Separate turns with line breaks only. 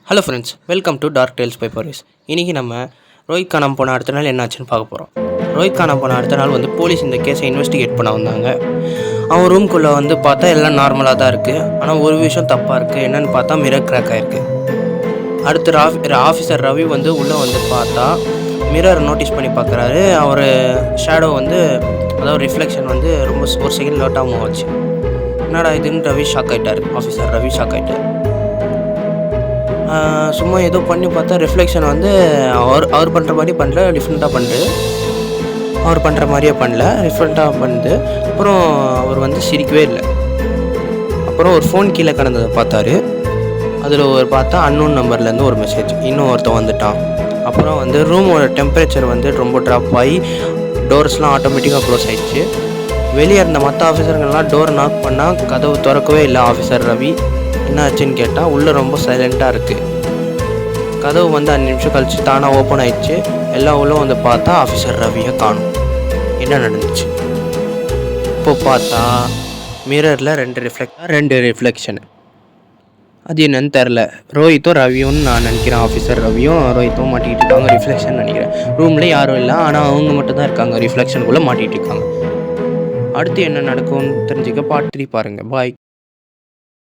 Hello friends, welcome to dark tales by பரிஸ். இன்றைக்கி நம்ம ரோஹித் காணாமல் போன அடுத்த நாள் என்னாச்சுன்னு பார்க்க போகிறோம். ரோஹித் காணாமல் போன அடுத்த நாள் போலீஸ் இந்த கேஸை இன்வெஸ்டிகேட் பண்ண வந்தாங்க. அவன் ரூம்குள்ளே பார்த்தா எல்லாம் நார்மலாக தான் இருக்குது. ஆனால் ஒரு விஷயம் தப்பாக இருக்குது. என்னென்னு பார்த்தா மிரர் கிராக் ஆகிருக்கு. அடுத்து ஆஃபீஸர் ரவி உள்ளே பார்த்தா மிரர் நோட்டீஸ் பண்ணி பார்க்குறாரு. அவர் ஷேடோ அதாவது ரிஃப்ளெக்ஷன் ரொம்ப ஒரு செகண்ட் லேட்டாக மூவ் ஆச்சு. என்னடா இதுன்னு ரவி ஷாக் ஆகிட்டார். ஆஃபீஸர் ரவி ஷாக் ஆகிட்டார். சும்மா ஏதோ பண்ணி பார்த்தா ரிஃப்ளெக்ஷன் அவர் பண்ணுற மாதிரி பண்ணல, டிஃப்ரெண்ட்டாக பண்ணுறது. அவர் பண்ணுற மாதிரியே பண்ணல, டிஃப்ரெண்ட்டாக பண்ணுது. அப்புறம் அவர் சிரிக்கவே இல்லை. அப்புறம் ஒரு ஃபோன் கீழே கிடந்ததை பார்த்தாரு. அதில் பார்த்தா அன்னோன் நம்பர்லேருந்து ஒரு மெசேஜ், இன்னும் ஒருத்தன் வந்துட்டான். அப்புறம் ரூமோட டெம்பரேச்சர் ரொம்ப ட்ராப் ஆகி டோர்ஸ்லாம் ஆட்டோமேட்டிக்காக க்ளோஸ் ஆகிடுச்சு. வெளியே இருந்த மற்ற ஆஃபீஸருங்கள்லாம் டோர் நாக் பண்ணால் கதவு திறக்கவே இல்லை. ஆஃபீஸர் ரவி என்ன ஆச்சுன்னு கேட்டால் உள்ளே ரொம்ப சைலண்ட்டாக இருக்குது. கதவு 5 நிமிஷம் கழித்து தானாக ஓப்பன் ஆகிடுச்சு. எல்லாம் உள்ளே பார்த்தா ஆஃபீஸர் ரவியை காணும். என்ன நடந்துச்சு? இப்போ பார்த்தா மிரரில் 2 ரிஃப்ளெக்ஷனு. அது என்னன்னு தெரில. ரோஹித்தும் ரவியும் நான் நினைக்கிறேன். ஆஃபீஸர் ரவியும் ரோஹித்தும் மாட்டிக்கிட்டு இருக்காங்க. ரிஃப்ளெக்ஷன் நினைக்கிறேன். ரூமில் யாரும் இல்லை, ஆனால் அவங்க மட்டும் தான் இருக்காங்க. ரிஃப்ளெக்ஷனுக்குள்ளே மாட்டிகிட்டு இருக்காங்க. அடுத்து என்ன நடக்கும்னு தெரிஞ்சுக்க பார்ட் 3 பாருங்கள். பாய்.